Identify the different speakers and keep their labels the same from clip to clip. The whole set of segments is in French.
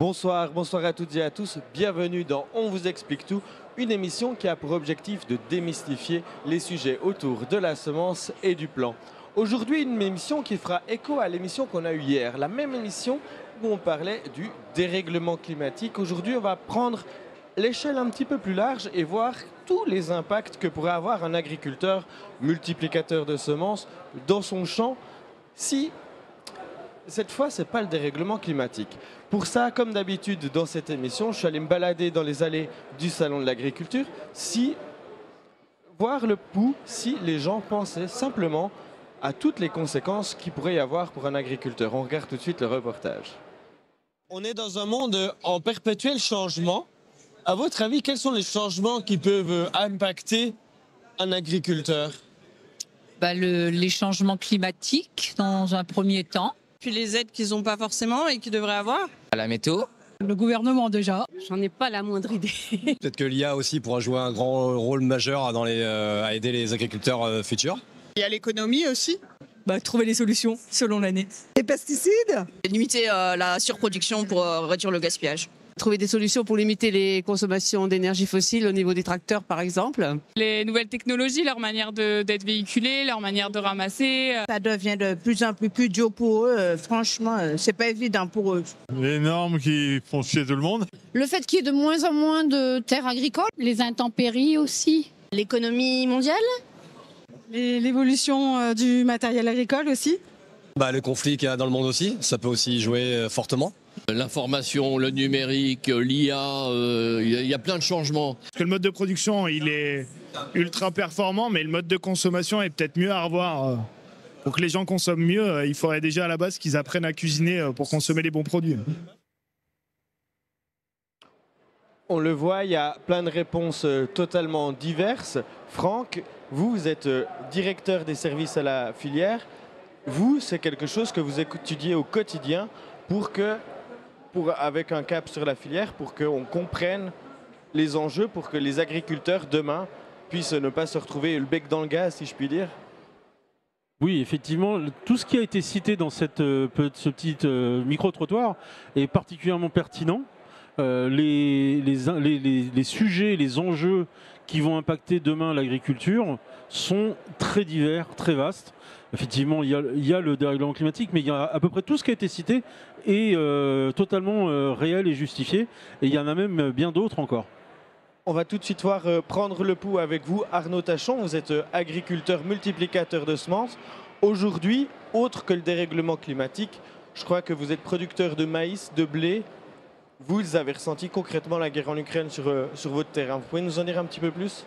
Speaker 1: Bonsoir, bonsoir à toutes et à tous. Bienvenue dans On vous explique tout, une émission qui a pour objectif de démystifier les sujets autour de la semence et du plan. Aujourd'hui, une émission qui fera écho à l'émission qu'on a eue hier, la même émission où on parlait du dérèglement climatique. Aujourd'hui, on va prendre l'échelle un petit peu plus large et voir tous les impacts que pourrait avoir un agriculteur multiplicateur de semences dans son champ si cette fois, ce n'est pas le dérèglement climatique. Pour ça, comme d'habitude dans cette émission, je suis allé me balader dans les allées du Salon de l'Agriculture, voir le pouls si les gens pensaient simplement à toutes les conséquences qu'il pourrait y avoir pour un agriculteur. On regarde tout de suite le reportage. On est dans un monde en perpétuel changement. À votre avis, quels sont les changements qui peuvent impacter un agriculteur ?
Speaker 2: Les changements climatiques dans un premier temps.
Speaker 3: Puis les aides qu'ils n'ont pas forcément et qu'ils devraient avoir.
Speaker 4: À la météo.
Speaker 5: Le gouvernement déjà.
Speaker 3: J'en ai pas la moindre idée.
Speaker 6: Peut-être que l'IA aussi pourra jouer un grand rôle majeur à aider les agriculteurs futurs.
Speaker 3: Il y a l'économie aussi.
Speaker 5: Trouver les solutions selon l'année.
Speaker 7: Les pesticides.
Speaker 8: Limiter la surproduction pour réduire le gaspillage.
Speaker 9: Trouver des solutions pour limiter les consommations d'énergie fossile au niveau des tracteurs, par exemple.
Speaker 10: Les nouvelles technologies, leur manière d'être véhiculées, leur manière de ramasser.
Speaker 7: Ça devient de plus en plus dur pour eux. Franchement, c'est pas évident pour eux.
Speaker 11: Les normes qui font chier tout le monde.
Speaker 12: Le fait qu'il y ait de moins en moins de terres agricoles. Les intempéries aussi.
Speaker 13: L'économie mondiale.
Speaker 5: L'évolution du matériel agricole aussi.
Speaker 6: Le conflit qu'il y a dans le monde aussi, ça peut aussi jouer fortement.
Speaker 14: L'information, le numérique, l'IA, il y a plein de changements.
Speaker 15: Parce que le mode de production, il est ultra performant, mais le mode de consommation est peut-être mieux à revoir. Pour que les gens consomment mieux, il faudrait déjà à la base qu'ils apprennent à cuisiner pour consommer les bons produits.
Speaker 1: On le voit, il y a plein de réponses totalement diverses. Franck, vous êtes directeur des services à la filière. Vous, c'est quelque chose que vous étudiez au quotidien avec un cap sur la filière, pour qu'on comprenne les enjeux, pour que les agriculteurs demain puissent ne pas se retrouver le bec dans le gaz, si je puis dire.
Speaker 16: Oui, effectivement, tout ce qui a été cité dans ce petit micro-trottoir est particulièrement pertinent. Les sujets, les enjeux qui vont impacter demain l'agriculture sont très divers, très vastes. Effectivement, il y a le dérèglement climatique, mais il y a à peu près tout ce qui a été cité est totalement réel et justifié. Et il y en a même bien d'autres encore.
Speaker 1: On va tout de suite voir prendre le pouls avec vous. Arnaud Tachon, vous êtes agriculteur multiplicateur de semences. Aujourd'hui, autre que le dérèglement climatique, je crois que vous êtes producteur de maïs, de blé. Vous avez ressenti concrètement la guerre en Ukraine sur votre terrain. Vous pouvez nous en dire un petit peu plus ?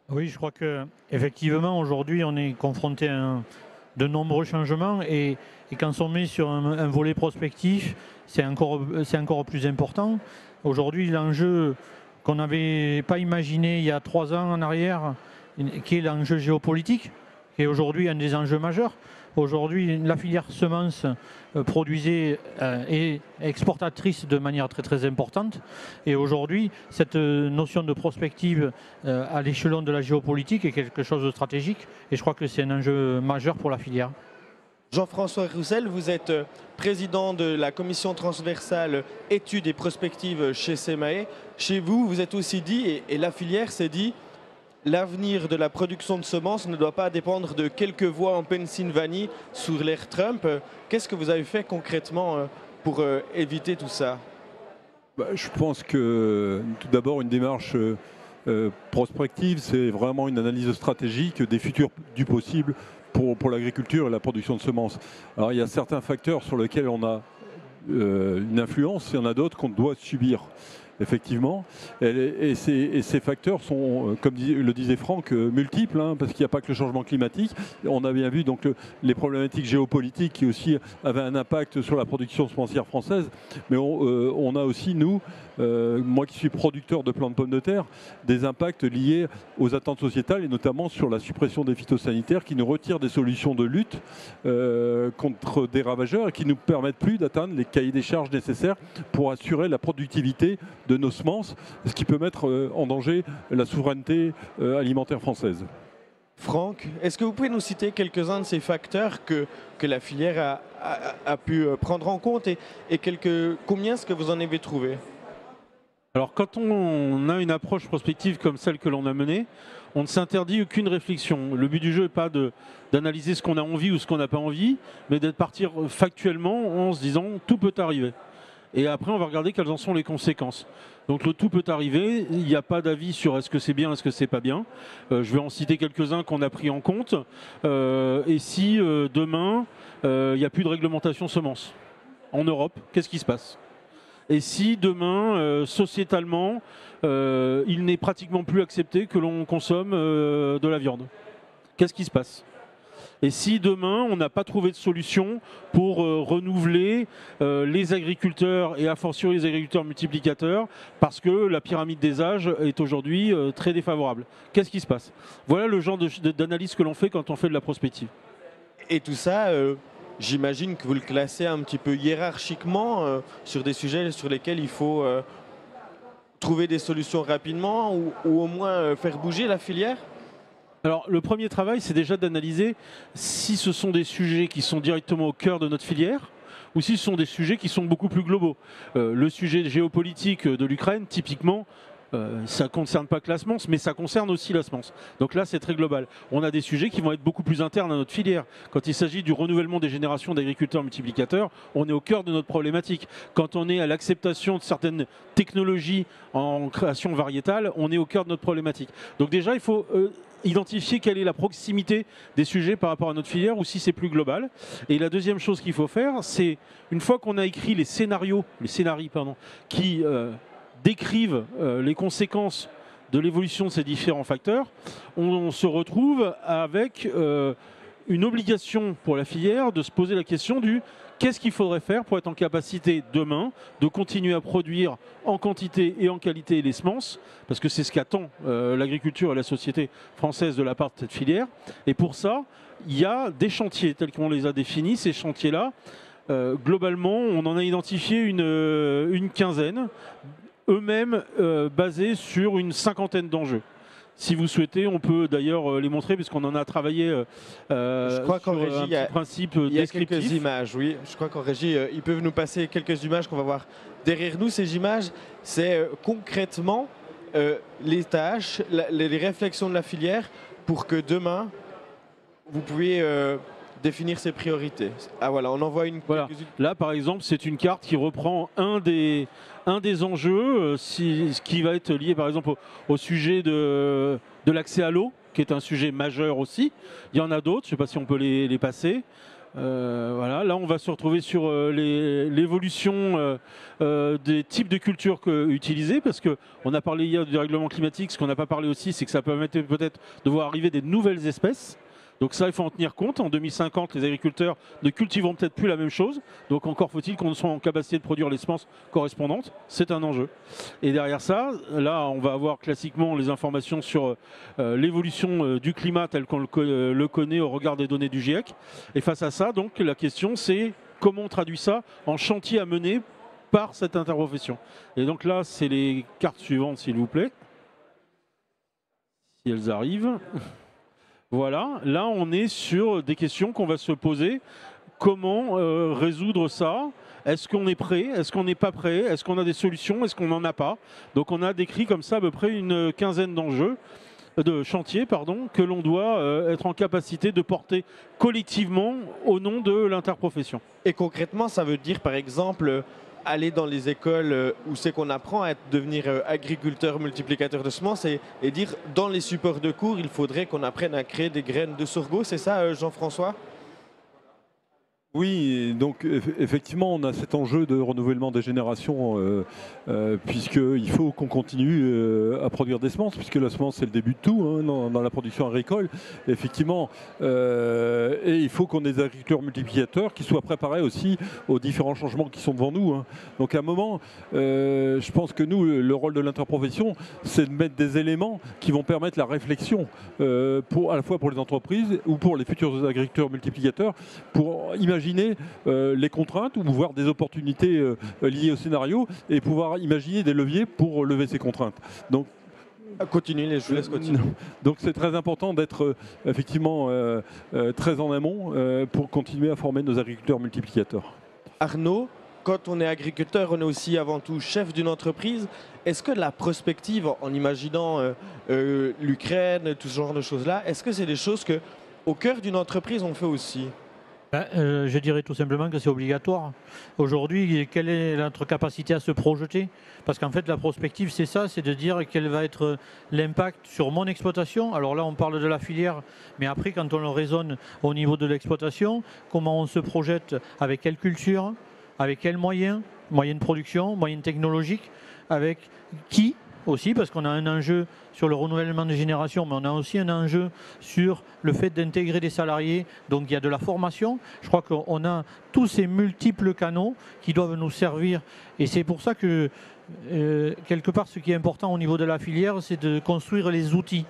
Speaker 17: Oui, je crois qu'effectivement, aujourd'hui, on est confronté à de nombreux changements et quand on met sur un volet prospectif, c'est encore plus important. Aujourd'hui, l'enjeu qu'on n'avait pas imaginé il y a 3 ans en arrière, qui est l'enjeu géopolitique, qui est aujourd'hui un des enjeux majeurs. Aujourd'hui, la filière semences produisait et exportatrice de manière très très importante. Et aujourd'hui, cette notion de prospective à l'échelon de la géopolitique est quelque chose de stratégique. Et je crois que c'est un enjeu majeur pour la filière.
Speaker 1: Jean-François Roussel, vous êtes président de la commission transversale études et prospectives chez SEMAE. Chez vous, vous êtes aussi dit, et la filière s'est dit, l'avenir de la production de semences ne doit pas dépendre de quelques voix en Pennsylvanie sous l'ère Trump. Qu'est-ce que vous avez fait concrètement pour éviter tout ça ?
Speaker 18: Je pense que tout d'abord une démarche prospective, c'est vraiment une analyse stratégique des futurs du possible pour l'agriculture et la production de semences. Alors il y a certains facteurs sur lesquels on a une influence, il y en a d'autres qu'on doit subir. Effectivement, et ces facteurs sont, comme le disait Franck, multiples, parce qu'il n'y a pas que le changement climatique. On a bien vu donc les problématiques géopolitiques qui aussi avaient un impact sur la production semencière française, mais on a aussi, nous, moi qui suis producteur de plants de pommes de terre, des impacts liés aux attentes sociétales et notamment sur la suppression des phytosanitaires qui nous retirent des solutions de lutte contre des ravageurs et qui ne nous permettent plus d'atteindre les cahiers des charges nécessaires pour assurer la productivité de nos semences, ce qui peut mettre en danger la souveraineté alimentaire française.
Speaker 1: Franck, est-ce que vous pouvez nous citer quelques-uns de ces facteurs que la filière a pu prendre en compte et combien est-ce que vous en avez trouvé?
Speaker 16: Alors quand on a une approche prospective comme celle que l'on a menée, on ne s'interdit aucune réflexion. Le but du jeu n'est pas d'analyser ce qu'on a envie ou ce qu'on n'a pas envie, mais de partir factuellement en se disant tout peut arriver. Et après on va regarder quelles en sont les conséquences. Donc le tout peut arriver, il n'y a pas d'avis sur est-ce que c'est bien, est-ce que c'est pas bien. Je vais en citer quelques-uns qu'on a pris en compte. Et si demain il n'y a plus de réglementation semences en Europe, qu'est-ce qui se passe? Et si demain, sociétalement, il n'est pratiquement plus accepté que l'on consomme de la viande, qu'est-ce qui se passe? Et si demain, on n'a pas trouvé de solution pour renouveler les agriculteurs et a fortiori les agriculteurs multiplicateurs, parce que la pyramide des âges est aujourd'hui très défavorable, qu'est-ce qui se passe? Voilà le genre d'analyse que l'on fait quand on fait de la prospective.
Speaker 1: Et tout ça, j'imagine que vous le classez un petit peu hiérarchiquement sur des sujets sur lesquels il faut trouver des solutions rapidement ou au moins faire bouger la filière?
Speaker 16: Alors le premier travail, c'est déjà d'analyser si ce sont des sujets qui sont directement au cœur de notre filière ou si ce sont des sujets qui sont beaucoup plus globaux. Le sujet géopolitique de l'Ukraine, typiquement, ça ne concerne pas que la semence, mais ça concerne aussi la semence. Donc là, c'est très global. On a des sujets qui vont être beaucoup plus internes à notre filière. Quand il s'agit du renouvellement des générations d'agriculteurs multiplicateurs, on est au cœur de notre problématique. Quand on est à l'acceptation de certaines technologies en création variétale, on est au cœur de notre problématique. Donc déjà, il faut identifier quelle est la proximité des sujets par rapport à notre filière ou si c'est plus global. Et la deuxième chose qu'il faut faire, c'est une fois qu'on a écrit les scénarios qui décrivent les conséquences de l'évolution de ces différents facteurs, on se retrouve avec une obligation pour la filière de se poser la question du qu'est-ce qu'il faudrait faire pour être en capacité demain de continuer à produire en quantité et en qualité les semences, parce que c'est ce qu'attend l'agriculture et la société française de la part de cette filière. Et pour ça, il y a des chantiers tels qu'on les a définis. Ces chantiers-là, globalement, on en a identifié une quinzaine, eux-mêmes basés sur une cinquantaine d'enjeux. Si vous souhaitez, on peut d'ailleurs les montrer puisqu'on en a travaillé
Speaker 1: je crois qu'en régie,
Speaker 16: un petit principe
Speaker 1: il y a
Speaker 16: descriptif.
Speaker 1: quelques images, oui. Je crois qu'en régie, ils peuvent nous passer quelques images qu'on va voir derrière nous. Ces images, c'est concrètement les tâches, les réflexions de la filière pour que demain, vous pouvez définir ses priorités. Ah voilà, on en voit une.
Speaker 16: Voilà. Là, par exemple, c'est une carte qui reprend un des enjeux, ce qui va être lié, par exemple, au sujet de l'accès à l'eau, qui est un sujet majeur aussi. Il y en a d'autres, je ne sais pas si on peut les passer. Voilà. Là, on va se retrouver sur l'évolution des types de cultures utilisées, parce qu'on a parlé hier du dérèglement climatique. Ce qu'on n'a pas parlé aussi, c'est que ça permettait peut-être de voir arriver des nouvelles espèces. Donc ça, il faut en tenir compte. En 2050, les agriculteurs ne cultiveront peut-être plus la même chose. Donc encore faut-il qu'on soit en capacité de produire les semences correspondantes. C'est un enjeu. Et derrière ça, là, on va avoir classiquement les informations sur l'évolution du climat tel qu'on le connaît au regard des données du GIEC. Et face à ça, donc, la question, c'est comment on traduit ça en chantier à mener par cette interprofession. Et donc là, c'est les cartes suivantes, s'il vous plaît. Si elles arrivent. Voilà, là on est sur des questions qu'on va se poser. Comment résoudre ça? Est-ce qu'on est prêt? Est-ce qu'on n'est pas prêt? Est-ce qu'on a des solutions? Est-ce qu'on n'en a pas? Donc on a décrit comme ça à peu près une quinzaine d'enjeux, de chantiers, pardon, que l'on doit être en capacité de porter collectivement au nom de l'interprofession.
Speaker 1: Et concrètement, ça veut dire par exemple aller dans les écoles où c'est qu'on apprend à devenir agriculteur multiplicateur de semences et dire dans les supports de cours, il faudrait qu'on apprenne à créer des graines de sorgho, c'est ça Jean-François?
Speaker 18: Oui, donc effectivement, on a cet enjeu de renouvellement des générations, puisqu'il faut qu'on continue à produire des semences, puisque la semence c'est le début de tout hein, dans la production agricole, effectivement. Et il faut qu'on ait des agriculteurs multiplicateurs qui soient préparés aussi aux différents changements qui sont devant nous. Hein. Donc à un moment, je pense que nous, le rôle de l'interprofession, c'est de mettre des éléments qui vont permettre la réflexion, à la fois pour les entreprises ou pour les futurs agriculteurs multiplicateurs, pour imaginer les contraintes ou voir des opportunités liées au scénario et pouvoir imaginer des leviers pour lever ces contraintes. Donc
Speaker 1: Continuez, je vous laisse continuer.
Speaker 18: Donc c'est très important d'être effectivement très en amont pour continuer à former nos agriculteurs multiplicateurs.
Speaker 1: Arnaud, quand on est agriculteur, on est aussi avant tout chef d'une entreprise. Est-ce que la prospective, en imaginant l'Ukraine, tout ce genre de choses-là, est-ce que c'est des choses que, au cœur d'une entreprise, on fait aussi?
Speaker 17: Je dirais tout simplement que c'est obligatoire. Aujourd'hui, quelle est notre capacité à se projeter? Parce qu'en fait, la prospective, c'est ça, c'est de dire quel va être l'impact sur mon exploitation. Alors là, on parle de la filière, mais après, quand on le raisonne au niveau de l'exploitation, comment on se projette, avec quelle culture, avec quels moyens de production, moyens technologiques, avec qui aussi, parce qu'on a un enjeu sur le renouvellement des générations, mais on a aussi un enjeu sur le fait d'intégrer des salariés. Donc il y a de la formation. Je crois qu'on a tous ces multiples canaux qui doivent nous servir. Et c'est pour ça que, quelque part, ce qui est important au niveau de la filière, c'est de construire les outils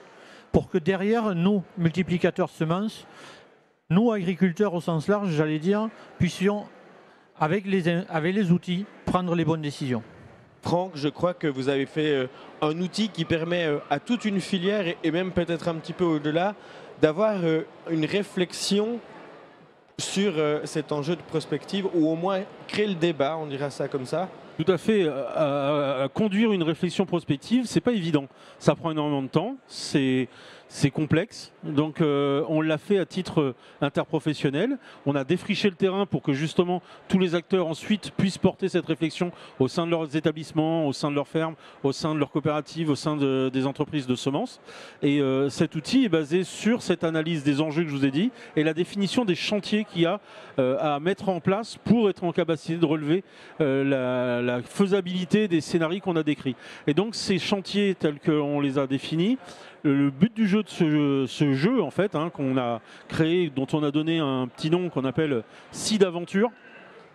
Speaker 17: pour que derrière, nous, multiplicateurs semences, nous, agriculteurs au sens large, j'allais dire, puissions, avec les outils, prendre les bonnes décisions.
Speaker 1: Franck, je crois que vous avez fait un outil qui permet à toute une filière, et même peut-être un petit peu au-delà, d'avoir une réflexion sur cet enjeu de prospective, ou au moins créer le débat, on dira ça comme ça.
Speaker 16: Tout à fait. À conduire une réflexion prospective, c'est pas évident. Ça prend énormément de temps, c'est complexe. Donc on l'a fait à titre interprofessionnel. On a défriché le terrain pour que justement tous les acteurs ensuite puissent porter cette réflexion au sein de leurs établissements, au sein de leurs fermes, au sein de leurs coopératives, au sein des entreprises de semences. Et cet outil est basé sur cette analyse des enjeux que je vous ai dit et la définition des chantiers qu'il y a à mettre en place pour être en capacité de relever la faisabilité des scénarios qu'on a décrits. Et donc ces chantiers tels qu'on les a définis, le but du jeu de ce jeu en fait, qu'on a créé, dont on a donné un petit nom qu'on appelle Scie d'aventure,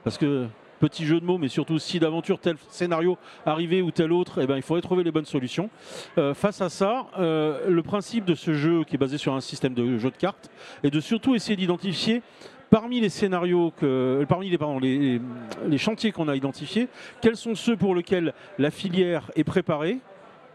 Speaker 16: parce que petit jeu de mots, mais surtout Scie d'aventure, tel scénario arrivé ou tel autre, il faudrait trouver les bonnes solutions. Face à ça, le principe de ce jeu qui est basé sur un système de jeu de cartes est de surtout essayer d'identifier parmi les scénarios, les chantiers qu'on a identifiés, quels sont ceux pour lesquels la filière est préparée,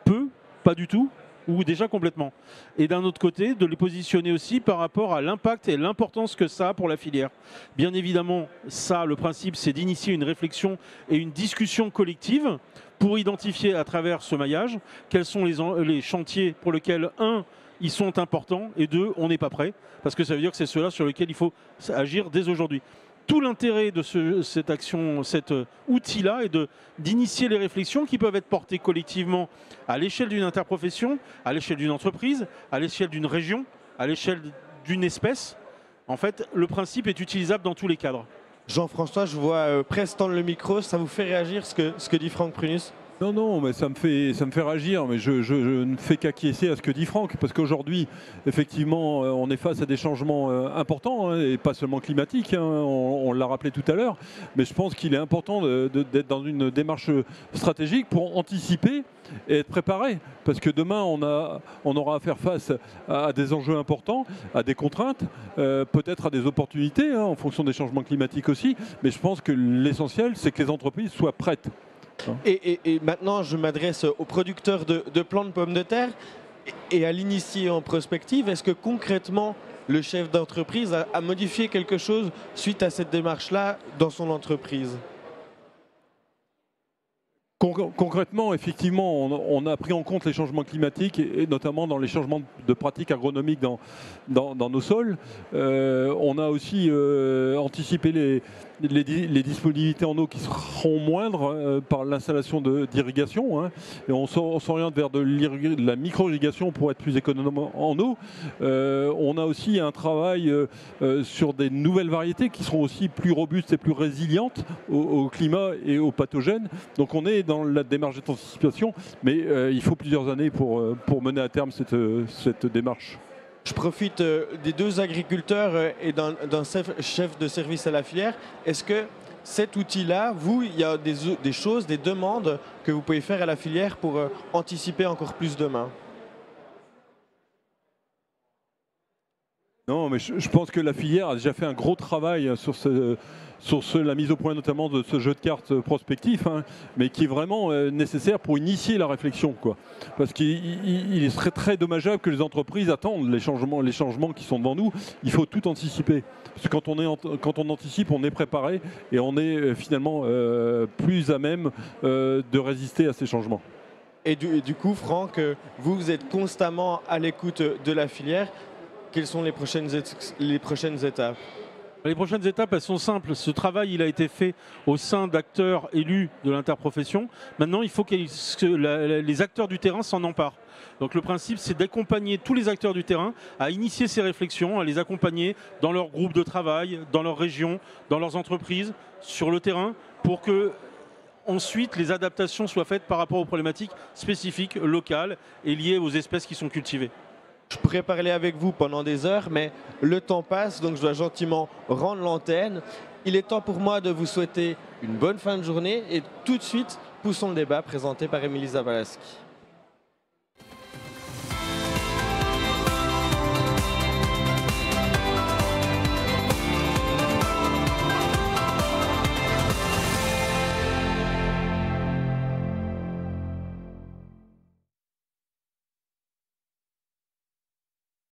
Speaker 16: peu, pas du tout, ou déjà complètement. Et d'un autre côté, de les positionner aussi par rapport à l'impact et l'importance que ça a pour la filière. Bien évidemment, ça, le principe, c'est d'initier une réflexion et une discussion collective pour identifier à travers ce maillage quels sont les chantiers pour lesquels, un, ils sont importants, et deux, on n'est pas prêt, parce que ça veut dire que c'est ceux-là sur lesquels il faut agir dès aujourd'hui. Tout l'intérêt de cette action, cet outil-là, est d'initier les réflexions qui peuvent être portées collectivement à l'échelle d'une interprofession, à l'échelle d'une entreprise, à l'échelle d'une région, à l'échelle d'une espèce. En fait, le principe est utilisable dans tous les cadres.
Speaker 1: Jean-François, je vois presque tendre le micro, ça vous fait réagir ce que dit Franck Prunus?
Speaker 18: Non, mais ça me fait réagir, mais je ne fais qu'acquiescer à ce que dit Franck, parce qu'aujourd'hui, effectivement, on est face à des changements importants, et pas seulement climatiques, on l'a rappelé tout à l'heure, mais je pense qu'il est important d'être dans une démarche stratégique pour anticiper et être préparé, parce que demain, on aura à faire face à des enjeux importants, à des contraintes, peut-être à des opportunités, en fonction des changements climatiques aussi, mais je pense que l'essentiel, c'est que les entreprises soient prêtes.
Speaker 1: Et maintenant, je m'adresse aux producteurs de plants de pommes de terre et à l'initié en prospective. Est-ce que concrètement, le chef d'entreprise a modifié quelque chose suite à cette démarche-là dans son entreprise?
Speaker 18: Concrètement, effectivement, on a pris en compte les changements climatiques et notamment dans les changements de pratiques agronomiques dans nos sols. On a aussi anticipé les disponibilités en eau qui seront moindres par l'installation d'irrigation. Et on s'oriente vers de la micro-irrigation pour être plus économe en eau. On a aussi un travail sur des nouvelles variétés qui seront aussi plus robustes et plus résilientes au climat et aux pathogènes. Donc on est dans la démarche d'anticipation, mais il faut plusieurs années pour mener à terme cette démarche.
Speaker 1: Je profite des deux agriculteurs et d'un chef de service à la filière. Est-ce que cet outil-là, il y a des choses, des demandes que vous pouvez faire à la filière pour anticiper encore plus demain?
Speaker 18: Non, mais je pense que la filière a déjà fait un gros travail sur la mise au point notamment de ce jeu de cartes prospectif, hein, mais qui est vraiment nécessaire pour initier la réflexion, quoi. Parce qu'il serait très dommageable que les entreprises attendent les changements qui sont devant nous. Il faut tout anticiper. Parce que quand on anticipe, on est préparé et on est finalement plus à même de résister à ces changements.
Speaker 1: Et du coup, Franck, vous êtes constamment à l'écoute de la filière. Quelles sont les prochaines étapes ?
Speaker 16: Les prochaines étapes, elles sont simples. Ce travail, il a été fait au sein d'acteurs élus de l'interprofession. Maintenant, il faut que les acteurs du terrain s'en emparent. Donc le principe, c'est d'accompagner tous les acteurs du terrain à initier ces réflexions, à les accompagner dans leurs groupes de travail, dans leurs régions, dans leurs entreprises, sur le terrain, pour que ensuite les adaptations soient faites par rapport aux problématiques spécifiques, locales et liées aux espèces qui sont cultivées.
Speaker 1: Je pourrais parler avec vous pendant des heures, mais le temps passe, donc je dois gentiment rendre l'antenne. Il est temps pour moi de vous souhaiter une bonne fin de journée et tout de suite, poussons le débat présenté par Émilie Zawalski.